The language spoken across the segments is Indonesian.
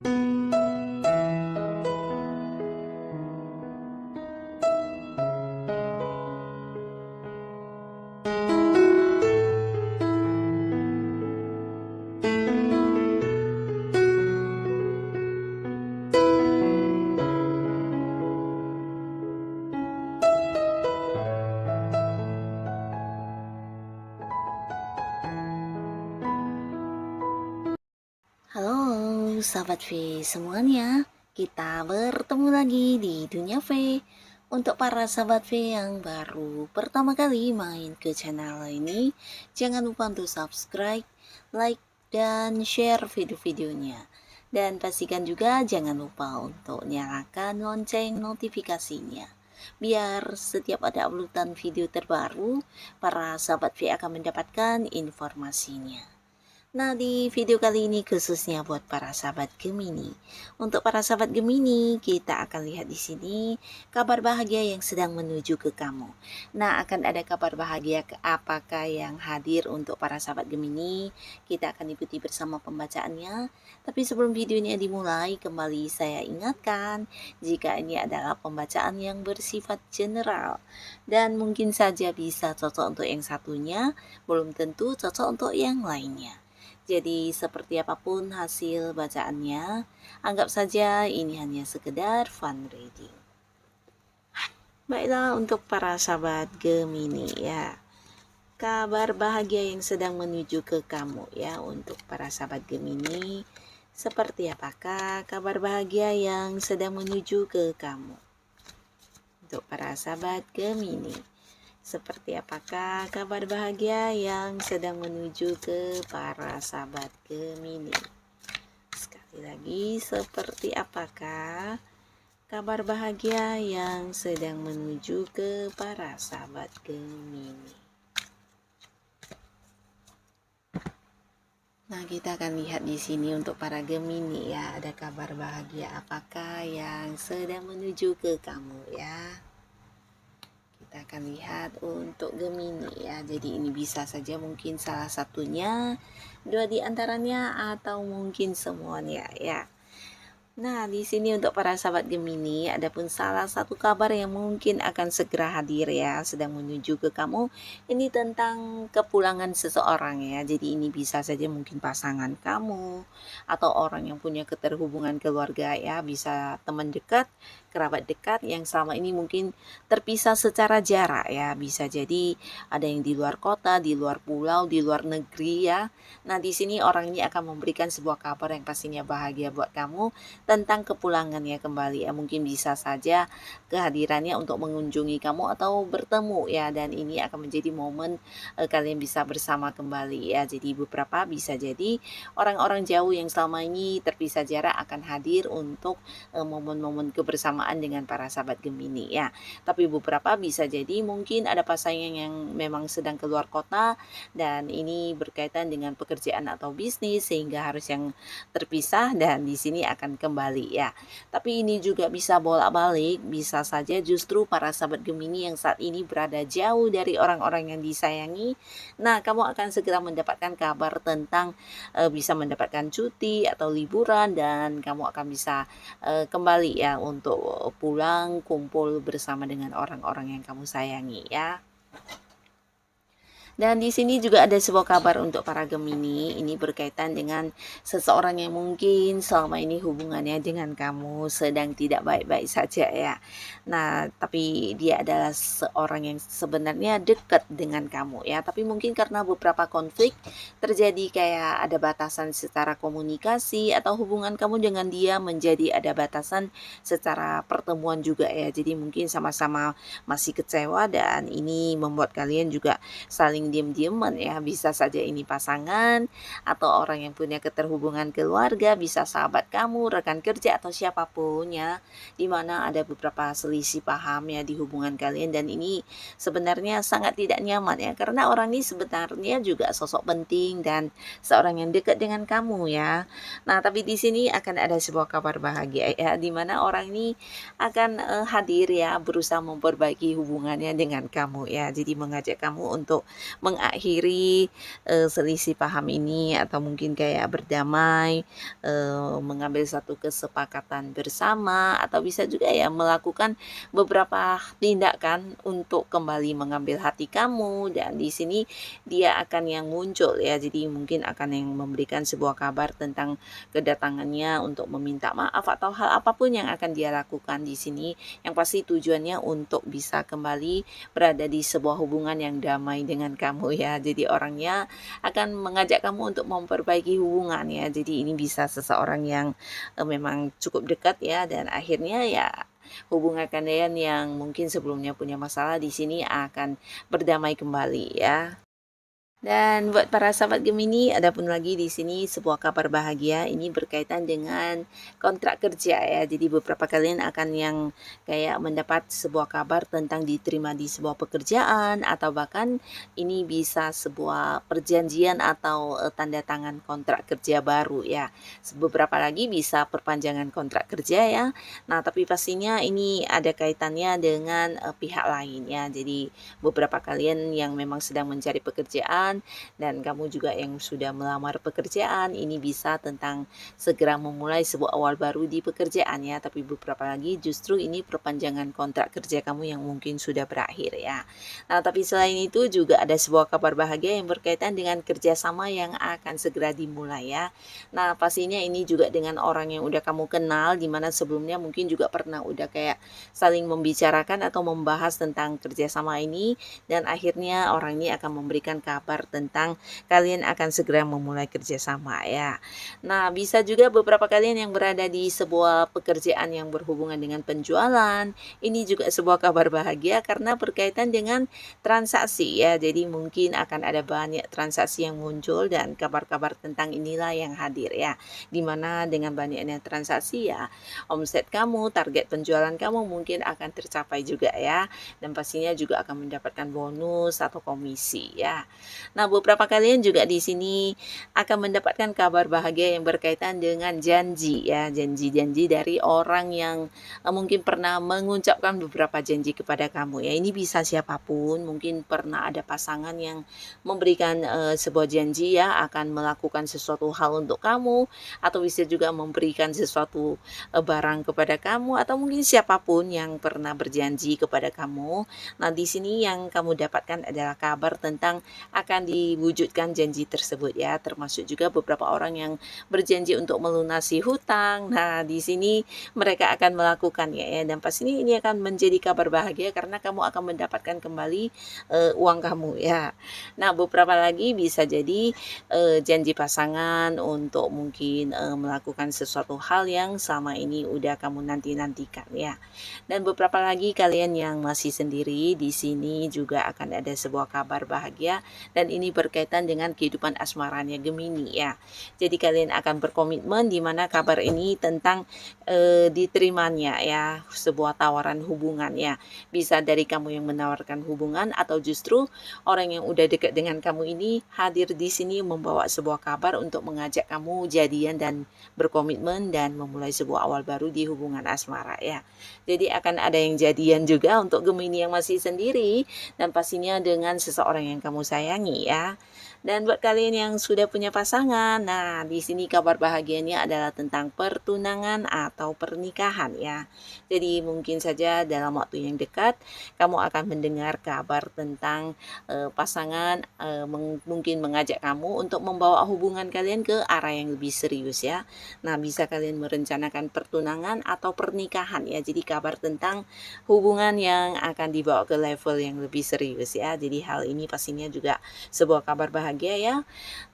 Halo sahabat V semuanya, kita bertemu lagi di Dunia V. Untuk para sahabat V yang baru pertama kali main ke channel ini, jangan lupa untuk subscribe, like, dan share video-videonya. Dan pastikan juga jangan lupa untuk nyalakan lonceng notifikasinya. Biar setiap ada uploadan video terbaru, para sahabat V akan mendapatkan informasinya. Nah, di video kali ini khususnya buat para sahabat Gemini. Untuk para sahabat Gemini, kita akan lihat di sini kabar bahagia yang sedang menuju ke kamu. Nah, akan ada kabar bahagia apakah yang hadir untuk para sahabat Gemini? Kita akan ikuti bersama pembacaannya. Tapi sebelum videonya dimulai, kembali saya ingatkan jika ini adalah pembacaan yang bersifat general dan mungkin saja bisa cocok untuk yang satunya, belum tentu cocok untuk yang lainnya. Jadi seperti apapun hasil bacaannya, anggap saja ini hanya sekedar fun reading. Baiklah, untuk para sahabat Gemini ya, kabar bahagia yang sedang menuju ke kamu ya. Untuk para sahabat Gemini, seperti apakah kabar bahagia yang sedang menuju ke kamu? Untuk para sahabat Gemini, seperti apakah kabar bahagia yang sedang menuju ke para sahabat Gemini? Sekali lagi, seperti apakah kabar bahagia yang sedang menuju ke para sahabat Gemini? Nah, kita akan lihat di sini untuk para Gemini ya, ada kabar bahagia apakah yang sedang menuju ke kamu ya. Kita akan lihat untuk Gemini ya. Jadi ini bisa saja mungkin salah satunya, dua di antaranya, atau mungkin semuanya ya. Nah, di sini untuk para sahabat Gemini, adapun salah satu kabar yang mungkin akan segera hadir ya, sedang menuju ke kamu, ini tentang kepulangan seseorang ya. Jadi ini bisa saja mungkin pasangan kamu atau orang yang punya keterhubungan keluarga ya, bisa teman dekat, kerabat dekat yang selama ini mungkin terpisah secara jarak ya. Bisa jadi ada yang di luar kota, di luar pulau, di luar negeri ya. Nah, di sini orang ini akan memberikan sebuah kabar yang pastinya bahagia buat kamu tentang kepulangannya kembali ya. Mungkin bisa saja kehadirannya untuk mengunjungi kamu atau bertemu ya, dan ini akan menjadi momen kalian bisa bersama kembali ya. Jadi beberapa bisa jadi orang-orang jauh yang selama ini terpisah jarak akan hadir untuk momen-momen kebersamaan dengan para sahabat Gemini ya. Tapi beberapa bisa jadi mungkin ada pasangan yang memang sedang keluar kota dan ini berkaitan dengan pekerjaan atau bisnis sehingga harus yang terpisah, dan di sini akan kembali ya. Tapi ini juga bisa bolak-balik, bisa saja justru para sahabat Gemini yang saat ini berada jauh dari orang-orang yang disayangi. Nah, kamu akan segera mendapatkan kabar tentang bisa mendapatkan cuti atau liburan, dan kamu akan bisa kembali ya untuk pulang kumpul bersama dengan orang-orang yang kamu sayangi ya. Dan di sini juga ada sebuah kabar untuk para Gemini. Ini berkaitan dengan seseorang yang mungkin selama ini hubungannya dengan kamu sedang tidak baik-baik saja ya. Nah, tapi dia adalah seorang yang sebenarnya dekat dengan kamu ya. Tapi mungkin karena beberapa konflik terjadi kayak ada batasan secara komunikasi, atau hubungan kamu dengan dia menjadi ada batasan secara pertemuan juga ya. Jadi mungkin sama-sama masih kecewa, dan ini membuat kalian juga saling diam-diaman ya. Bisa saja ini pasangan atau orang yang punya keterhubungan keluarga, bisa sahabat kamu, rekan kerja, atau siapapun ya, dimana ada beberapa selisih paham ya di hubungan kalian, dan ini sebenarnya sangat tidak nyaman ya, karena orang ini sebenarnya juga sosok penting dan seorang yang dekat dengan kamu ya. Nah, tapi di sini akan ada sebuah kabar bahagia ya, dimana orang ini akan hadir ya, berusaha memperbaiki hubungannya dengan kamu ya. Jadi mengajak kamu untuk mengakhiri selisih paham ini, atau mungkin kayak berdamai, mengambil satu kesepakatan bersama, atau bisa juga ya melakukan beberapa tindakan untuk kembali mengambil hati kamu. Dan di sini dia akan yang muncul ya, jadi mungkin akan yang memberikan sebuah kabar tentang kedatangannya untuk meminta maaf atau hal apapun yang akan dia lakukan di sini, yang pasti tujuannya untuk bisa kembali berada di sebuah hubungan yang damai dengan kamu ya. Jadi orangnya akan mengajak kamu untuk memperbaiki hubungan ya. Jadi ini bisa seseorang yang memang cukup dekat ya, dan akhirnya ya hubungan kalian yang mungkin sebelumnya punya masalah di sini akan berdamai kembali ya. Dan buat para sahabat Gemini, ada pun lagi di sini sebuah kabar bahagia, ini berkaitan dengan kontrak kerja ya. Jadi beberapa kalian akan yang kayak mendapat sebuah kabar tentang diterima di sebuah pekerjaan, atau bahkan ini bisa sebuah perjanjian atau tanda tangan kontrak kerja baru ya. Beberapa lagi bisa perpanjangan kontrak kerja ya. Nah, tapi pastinya ini ada kaitannya dengan pihak lain ya. Jadi beberapa kalian yang memang sedang mencari pekerjaan, dan kamu juga yang sudah melamar pekerjaan, ini bisa tentang segera memulai sebuah awal baru di pekerjaan ya. Tapi beberapa lagi justru ini perpanjangan kontrak kerja kamu yang mungkin sudah berakhir ya. Nah, tapi selain itu juga ada sebuah kabar bahagia yang berkaitan dengan kerjasama yang akan segera dimulai ya. Nah, pastinya ini juga dengan orang yang udah kamu kenal, dimana sebelumnya mungkin juga pernah udah kayak saling membicarakan atau membahas tentang kerjasama ini, dan akhirnya orang ini akan memberikan kabar tentang kalian akan segera memulai kerjasama ya. Nah, bisa juga beberapa kalian yang berada di sebuah pekerjaan yang berhubungan dengan penjualan, ini juga sebuah kabar bahagia karena berkaitan dengan transaksi ya. Jadi mungkin akan ada banyak transaksi yang muncul, dan kabar-kabar tentang inilah yang hadir ya. Dimana dengan banyaknya transaksi ya, omset kamu, target penjualan kamu mungkin akan tercapai juga ya. Dan pastinya juga akan mendapatkan bonus atau komisi ya. Nah, beberapa kalian juga di sini akan mendapatkan kabar bahagia yang berkaitan dengan janji ya, janji-janji dari orang yang mungkin pernah mengucapkan beberapa janji kepada kamu ya. Ini bisa siapapun, mungkin pernah ada pasangan yang memberikan sebuah janji ya, akan melakukan sesuatu hal untuk kamu, atau bisa juga memberikan sesuatu barang kepada kamu, atau mungkin siapapun yang pernah berjanji kepada kamu. Nah, di sini yang kamu dapatkan adalah kabar tentang akan diwujudkan janji tersebut ya, termasuk juga beberapa orang yang berjanji untuk melunasi hutang. Nah, di sini mereka akan melakukannya ya, dan pasti ini akan menjadi kabar bahagia karena kamu akan mendapatkan kembali uang kamu ya. Nah, beberapa lagi bisa jadi janji pasangan untuk mungkin melakukan sesuatu hal yang selama ini udah kamu nanti-nantikan ya. Dan beberapa lagi kalian yang masih sendiri, di sini juga akan ada sebuah kabar bahagia, dan ini berkaitan dengan kehidupan asmaranya Gemini ya. Jadi kalian akan berkomitmen, di mana kabar ini tentang diterimanya ya sebuah tawaran hubungan ya. Bisa dari kamu yang menawarkan hubungan, atau justru orang yang udah dekat dengan kamu ini hadir di sini membawa sebuah kabar untuk mengajak kamu jadian dan berkomitmen dan memulai sebuah awal baru di hubungan asmara ya. Jadi akan ada yang jadian juga untuk Gemini yang masih sendiri, dan pastinya dengan seseorang yang kamu sayangi ya. Dan buat kalian yang sudah punya pasangan, nah di sini kabar bahagianya adalah tentang pertunangan atau pernikahan ya. Jadi mungkin saja dalam waktu yang dekat kamu akan mendengar kabar tentang pasangan mungkin mengajak kamu untuk membawa hubungan kalian ke arah yang lebih serius ya. Nah, bisa kalian merencanakan pertunangan atau pernikahan ya. Jadi kabar tentang hubungan yang akan dibawa ke level yang lebih serius ya. Jadi hal ini pastinya juga sebuah kabar bahagia ya.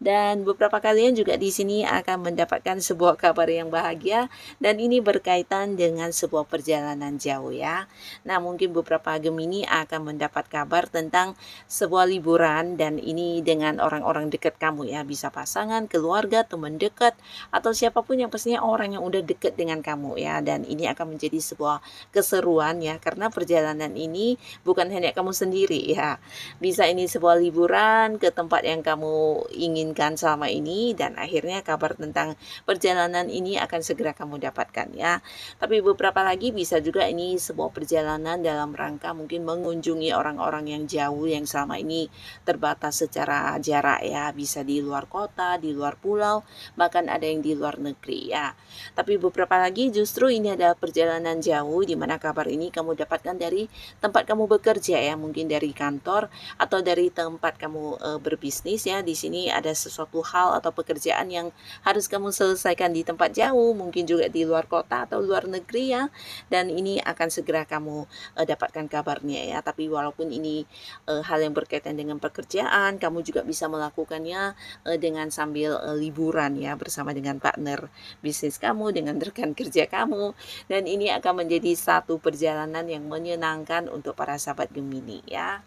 Dan beberapa kalian juga di sini akan mendapatkan sebuah kabar yang bahagia, dan ini berkaitan dengan sebuah perjalanan jauh ya. Nah, mungkin beberapa Gemini akan mendapat kabar tentang sebuah liburan, dan ini dengan orang-orang dekat kamu ya. Bisa pasangan, keluarga, teman dekat, atau siapapun yang pastinya orang yang udah dekat dengan kamu ya. Dan ini akan menjadi sebuah keseruan ya, karena perjalanan ini bukan hanya kamu sendiri ya. Bisa ini sebuah liburan ke tempat yang kamu inginkan selama ini, dan akhirnya kabar tentang perjalanan ini akan segera kamu dapatkan ya. Tapi beberapa lagi bisa juga ini sebuah perjalanan dalam rangka mungkin mengunjungi orang-orang yang jauh yang selama ini terbatas secara jarak ya, bisa di luar kota, di luar pulau, bahkan ada yang di luar negeri ya. Tapi beberapa lagi justru ini adalah perjalanan jauh di mana kabar ini kamu dapatkan dari tempat kamu bekerja ya, mungkin dari kantor atau dari tempat kamu berbisnis ya. Di sini ada sesuatu hal atau pekerjaan yang harus kamu selesaikan di tempat jauh, mungkin juga di luar kota atau luar negeri ya. Dan ini akan segera kamu dapatkan kabarnya ya. Tapi walaupun ini hal yang berkaitan dengan pekerjaan, kamu juga bisa melakukannya dengan sambil liburan ya, bersama dengan partner bisnis kamu, dengan rekan kerja kamu. Dan ini akan menjadi satu perjalanan yang menyenangkan untuk para sahabat Gemini ya.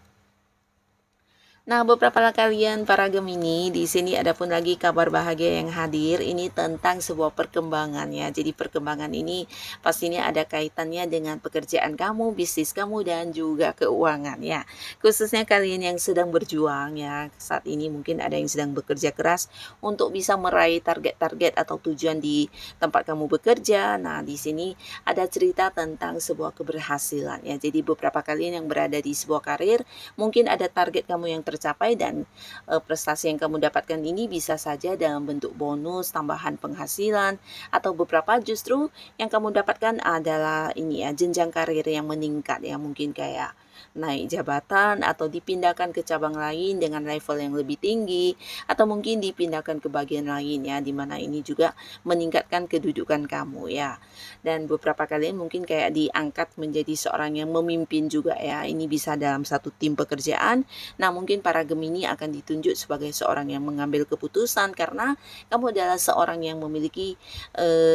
Nah, beberapa kalian para Gemini, di sini ada pun lagi kabar bahagia yang hadir. Ini tentang sebuah perkembangan ya. Jadi perkembangan ini pastinya ada kaitannya dengan pekerjaan kamu, bisnis kamu, dan juga keuangan ya. Khususnya kalian yang sedang berjuang ya. Saat ini mungkin ada yang sedang bekerja keras untuk bisa meraih target-target atau tujuan di tempat kamu bekerja. Nah, di sini ada cerita tentang sebuah keberhasilan ya. Jadi beberapa kalian yang berada di sebuah karir, mungkin ada target kamu yang tercapai, dan prestasi yang kamu dapatkan ini bisa saja dalam bentuk bonus, tambahan penghasilan, atau beberapa justru yang kamu dapatkan adalah ini ya, jenjang karir yang meningkat ya, mungkin kayak naik jabatan atau dipindahkan ke cabang lain dengan level yang lebih tinggi, atau mungkin dipindahkan ke bagian lain ya, dimana ini juga meningkatkan kedudukan kamu ya. Dan beberapa kalian mungkin kayak diangkat menjadi seorang yang memimpin juga ya, ini bisa dalam satu tim pekerjaan. Nah, mungkin para Gemini akan ditunjuk sebagai seorang yang mengambil keputusan karena kamu adalah seorang yang memiliki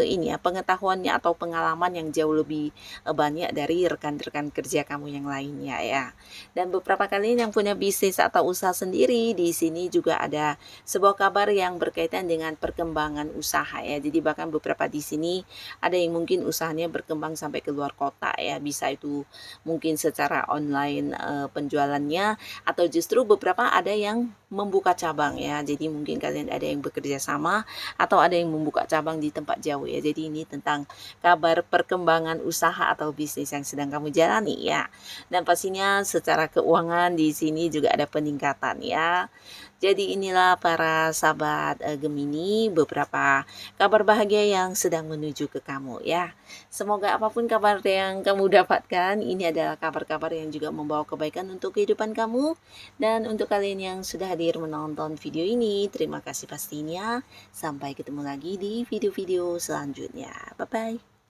ini ya, pengetahuannya atau pengalaman yang jauh lebih banyak dari rekan-rekan kerja kamu yang lainnya ya. Dan beberapa kalian yang punya bisnis atau usaha sendiri, di sini juga ada sebuah kabar yang berkaitan dengan perkembangan usaha ya. Jadi bahkan beberapa di sini ada yang mungkin usahanya berkembang sampai ke luar kota ya, bisa itu mungkin secara online penjualannya, atau justru beberapa ada yang membuka cabang ya. Jadi mungkin kalian ada yang bekerja sama atau ada yang membuka cabang di tempat jauh ya. Jadi ini tentang kabar perkembangan usaha atau bisnis yang sedang kamu jalani ya. Dan pastinya secara keuangan di sini juga ada peningkatan ya. Jadi inilah para sahabat Gemini, beberapa kabar bahagia yang sedang menuju ke kamu ya. Semoga apapun kabar yang kamu dapatkan, ini adalah kabar-kabar yang juga membawa kebaikan untuk kehidupan kamu. Dan untuk kalian yang sudah hadir menonton video ini, terima kasih pastinya. Sampai ketemu lagi di video-video selanjutnya. Bye-bye.